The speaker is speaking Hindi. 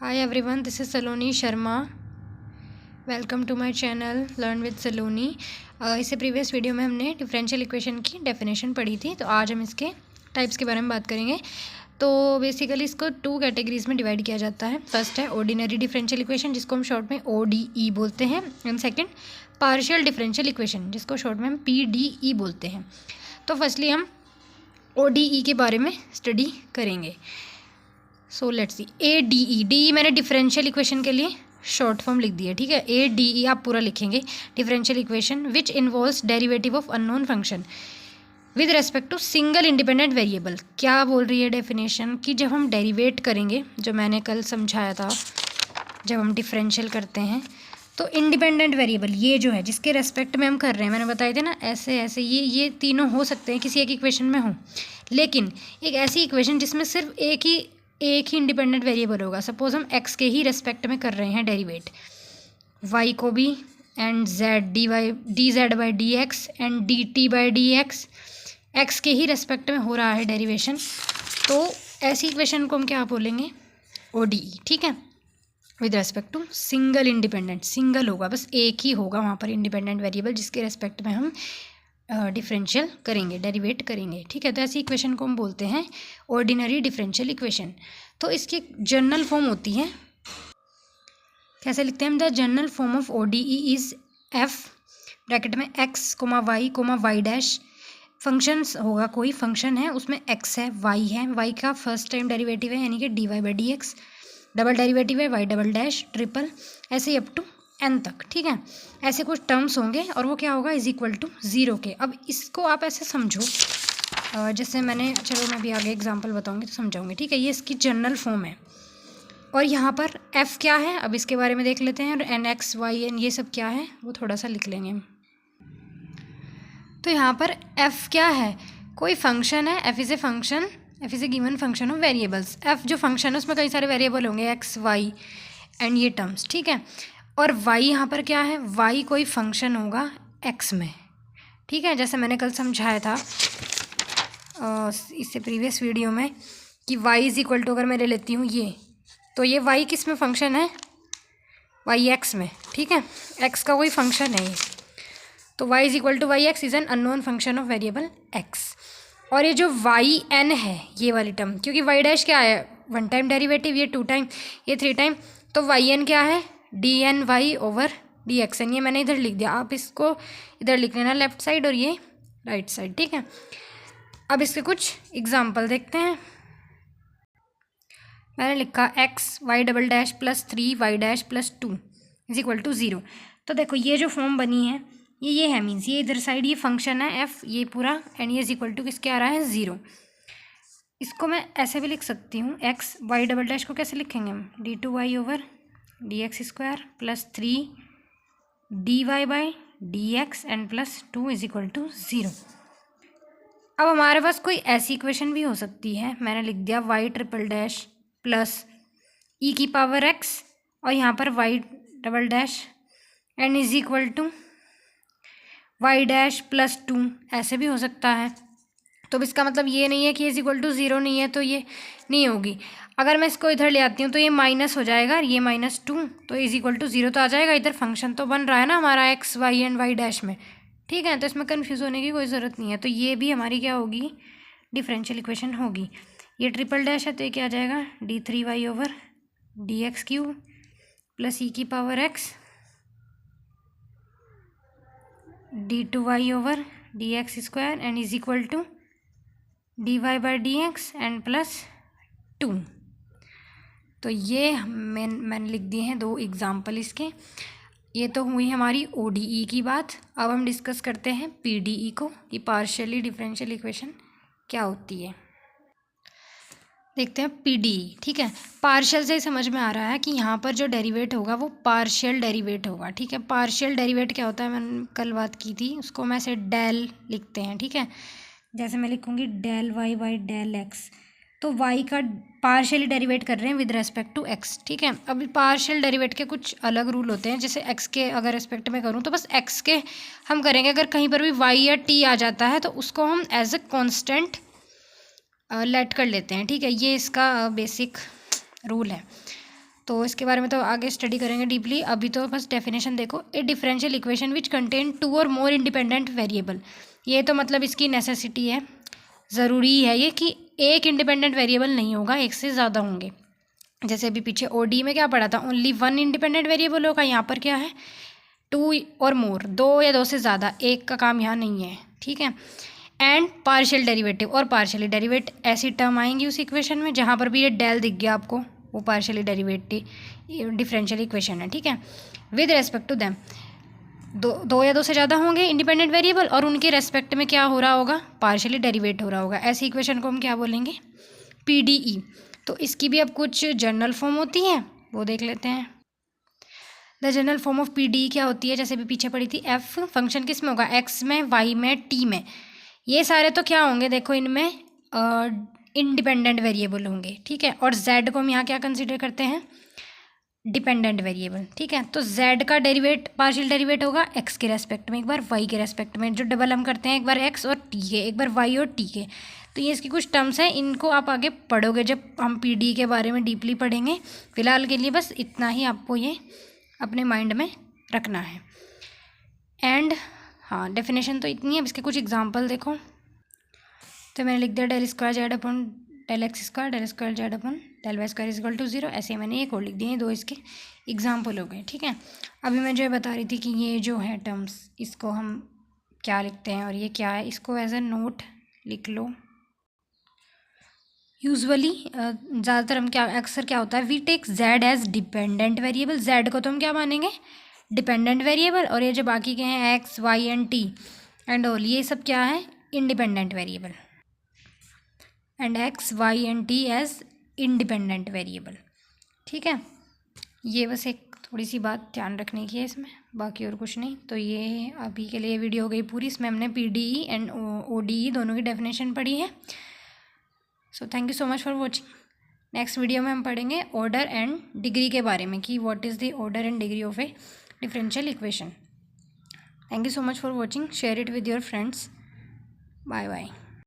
Hi everyone, this is Saloni Sharma. Welcome to my channel learn with Saloni. इससे प्रीवियस वीडियो में हमने डिफरेंशियल इक्वेशन की डेफिनेशन पढ़ी थी, तो आज हम इसके टाइप्स के बारे में बात करेंगे। तो बेसिकली इसको टू कैटेगरीज में डिवाइड किया जाता है। फर्स्ट है ऑर्डिनरी डिफरेंशियल इक्वेशन, जिसको हम शॉर्ट में ODE बोलते हैं, and second partial differential equation, जिसको शॉर्ट में हम PDE बोलते हैं। तो फर्स्टली हम ODE के बारे में स्टडी करेंगे। So let's see ADE। DE मैंने डिफरेंशियल इक्वेशन के लिए शॉर्ट फॉर्म लिख दी है, ठीक है। ADE आप पूरा लिखेंगे, differential equation which involves derivative of unknown function with respect to single independent variable. क्या बोल रही है डेफिनेशन कि जब हम डेरिवेट करेंगे, जो मैंने कल समझाया था, जब हम डिफरेंशियल करते हैं तो इंडिपेंडेंट वेरिएबल ये जो है जिसके रेस्पेक्ट में हम कर रहे हैं, मैंने बताया था ना, ऐसे ऐसे ये तीनों हो सकते हैं किसी एक इक्वेशन में हो, लेकिन एक ऐसी इक्वेशन जिसमें सिर्फ एक ही इंडिपेंडेंट वेरिएबल होगा। सपोज हम x के ही रेस्पेक्ट में कर रहे हैं डेरिवेट, y को भी, and z dz by d x and dt by d x, x के ही रेस्पेक्ट में हो रहा है डेरिवेशन, तो ऐसी इक्वेशन को हम क्या बोलेंगे, ODE, ठीक है। With respect to single independent, single होगा, बस एक ही होगा वहाँ पर इंडिपेंडेंट वेरिएबल जिसके रेस्पेक्ट में हम डिफरेंशियल करेंगे, डेरिवेट करेंगे, ठीक है। तो ऐसी इक्वेशन को हम बोलते हैं ऑर्डिनरी डिफरेंशियल इक्वेशन। तो इसकी जनरल फॉर्म होती है, कैसे लिखते हैं हम, the general form of ODE is f bracket में x comma y dash, functions होगा, कोई फंक्शन है उसमें x है, y है, y का फर्स्ट टाइम डेरिवेटिव है यानी कि dy by d x, double derivative है y डबल डैश ट्रिपल, ऐसे ही अप टू n तक, ठीक है। ऐसे कुछ टर्म्स होंगे और वो क्या होगा, इज इक्वल टू 0 के। अब इसको आप ऐसे समझो, जैसे मैं भी आगे एग्जांपल बताऊंगी तो समझाऊंगी, ठीक है। ये इसकी जनरल फॉर्म है और यहाँ पर f क्या है, अब इसके बारे में देख लेते हैं, और n x y n ये सब क्या है वो थोड़ा सा लिख लेंगे हम। तो यहाँ पर f क्या है, कोई फंक्शन है, f is a function, f is a given function of variables. f जो फंक्शन है उसमें कई सारे वेरिएबल होंगे, x y एंड ये टर्म्स, ठीक है। और y यहाँ पर क्या है, y कोई फंक्शन होगा x में, ठीक है। जैसे मैंने कल समझाया था इससे प्रीवियस वीडियो में कि y इज़ इक्वल टू, अगर मैं ले लेती हूँ ये, तो ये y किस में फंक्शन है, y x में, ठीक है। x का कोई फंक्शन है ये, तो y is equal to y x is an unknown function of variable x। और ये जो y n है, ये वाली टर्म, क्योंकि y डैश क्या है, 1 टाइम डेरिवेटिव, ये 2 टाइम, ये 3 टाइम, तो y n क्या है, dny ओवर dxn, ये मैंने इधर लिख दिया, आप इसको इधर लिख लेना लेफ्ट साइड और ये राइट साइड, ठीक है। अब इसके कुछ एग्जाम्पल देखते हैं। मैंने लिखा x y double dash plus 3y dash plus 2 is equal to 0। तो देखो ये जो फॉर्म बनी है ये है, मीन्स ये इधर साइड ये फंक्शन है f, ये पूरा, एंड ये इज इक्वल टू किसके आ रहा है, 0। इसको मैं ऐसे भी लिख सकती हूँ, x y डबल डैश को कैसे लिखेंगे हम, d2y over d x square plus 3 dy by d x and plus 2 is equal to 0। अब हमारे पास कोई ऐसी इक्वेशन भी हो सकती है, मैंने लिख दिया y triple dash plus e की पावर x और यहाँ पर y double dash and is equal to y dash plus 2, ऐसे भी हो सकता है। तो इसका मतलब ये नहीं है कि इज इक्वल टू 0 नहीं है, तो ये नहीं होगी। अगर मैं इसको इधर ले आती हूँ तो ये माइनस हो जाएगा, ये -2, तो इज इक्वल टू 0 तो आ जाएगा। इधर फंक्शन तो बन रहा है ना हमारा x y and y dash में, ठीक है। तो इसमें कन्फ्यूज़ होने की कोई ज़रूरत नहीं है। तो ये भी हमारी क्या होगी, डिफरेंशियल इक्वेशन होगी। ये ट्रिपल डैश है तो ये क्या आ जाएगा, d3y over d x cube plus e की power x d2y over d x square and is equal to dy by d x and plus 2। तो ये मैंने लिख दिए हैं 2 एग्जाम्पल इसके। ये तो हुई हमारी ODE की बात। अब हम डिस्कस करते हैं PDE को, कि पार्शियली डिफरेंशियल इक्वेशन क्या होती है। देखते हैं PDE, ठीक है। पार्शियल से ही समझ में आ रहा है कि यहाँ पर जो डेरिवेट होगा वो पार्शियल डेरिवेट होगा, ठीक है। पार्शियल डेरिवेट क्या होता है, मैंने कल बात की थी, उसको मैं ऐसे डेल लिखते हैं, ठीक है। जैसे मैं लिखूँगी del y by del x, तो y का पार्शियली डेरिवेट कर रहे हैं विद रेस्पेक्ट टू x, ठीक है। अभी पार्शियल डेरिवेट के कुछ अलग रूल होते हैं, जैसे x के अगर रेस्पेक्ट में करूँ तो बस x के हम करेंगे, अगर कहीं पर भी y या t आ जाता है तो उसको हम एज ए कॉन्स्टेंट लेट कर लेते हैं, ठीक है। ये इसका बेसिक रूल है। तो इसके बारे में तो आगे स्टडी करेंगे डीपली, अभी तो बस डेफिनेशन देखो। ए डिफरेंशियल इक्वेशन विच कंटेन 2 और मोर इंडिपेंडेंट वेरिएबल, ये तो मतलब इसकी नेसेसिटी है, ज़रूरी है ये कि एक इंडिपेंडेंट वेरिएबल नहीं होगा, एक से ज़्यादा होंगे। जैसे अभी पीछे ओडी में क्या पढ़ा था, ओनली 1 इंडिपेंडेंट वेरिएबल होगा, यहाँ पर क्या है 2 और मोर, 2 या 2 से ज़्यादा, एक का काम यहाँ नहीं है, ठीक है। एंड पार्शियल डेरिवेटिव और पार्शियली डेरिवेट, ऐसी टर्म आएंगी उस इक्वेशन में जहाँ पर भी ये डेल दिख गया आपको, वो पार्शियली डेरिवेटिव डिफरेंशियल इक्वेशन है, ठीक है। विद रेस्पेक्ट टू दैम, 2 या 2 से ज़्यादा होंगे इंडिपेंडेंट वेरिएबल और उनके रेस्पेक्ट में क्या हो रहा होगा, पार्शियली डेरिवेट हो रहा होगा। ऐसी इक्वेशन को हम क्या बोलेंगे, PDE। तो इसकी भी अब कुछ जनरल फॉर्म होती है, वो देख लेते हैं। The general form of PDE क्या होती है, जैसे भी पीछे पड़ी थी, एफ फंक्शन किस में होगा, एक्स में, वाई में, टी में, ये सारे तो क्या होंगे देखो, इनमें इंडिपेंडेंट वेरिएबल होंगे, ठीक है। और जेड को हम यहाँ क्या कंसिडर करते हैं, डिपेंडेंट वेरिएबल, ठीक है। तो जेड का डेरिवेट, पार्शियल डेरिवेट होगा एक्स के रेस्पेक्ट में, एक बार वाई के रेस्पेक्ट में, जो डबल हम करते हैं एक बार एक्स और टी के, एक बार वाई और टी के। तो ये इसकी कुछ टर्म्स हैं, इनको आप आगे पढ़ोगे जब हम PDE के बारे में डीपली पढ़ेंगे। फिलहाल के लिए बस इतना ही आपको ये अपने माइंड में रखना है। एंड हाँ, डेफिनेशन तो इतनी है, अब इसके कुछ एग्जांपल देखो। तो मैंने लिख दिया del square z upon del x square, del square z upon del y square equal to 0, ऐसे मैंने एक और लिख दिए, 2 इसके एग्जाम्पल हो गए, ठीक है। अभी मैं जो बता रही थी कि ये जो है टर्म्स, इसको हम क्या लिखते हैं और ये क्या है, इसको एज ए नोट लिख लो। यूजुअली ज़्यादातर हम क्या, अक्सर क्या होता है, we take z as dependent variable, z को तो हम क्या मानेंगे, डिपेंडेंट वेरिएबल, और ये जो बाकी के हैं x y and t and all, ये सब क्या है, independent variable, and x y and t as independent variable, ठीक है। ये बस एक थोड़ी सी बात ध्यान रखने की है इसमें, बाकी और कुछ नहीं। तो ये अभी के लिए वीडियो हो गई पूरी, इसमें हमने PDE एंड ODE दोनों की डेफिनेशन पढ़ी है। So thank you so much for watching. Next video में हम पढ़ेंगे ऑर्डर एंड डिग्री के बारे में, कि what is the order and degree of a differential equation. Thank you so much for watching, share it with your friends, bye bye.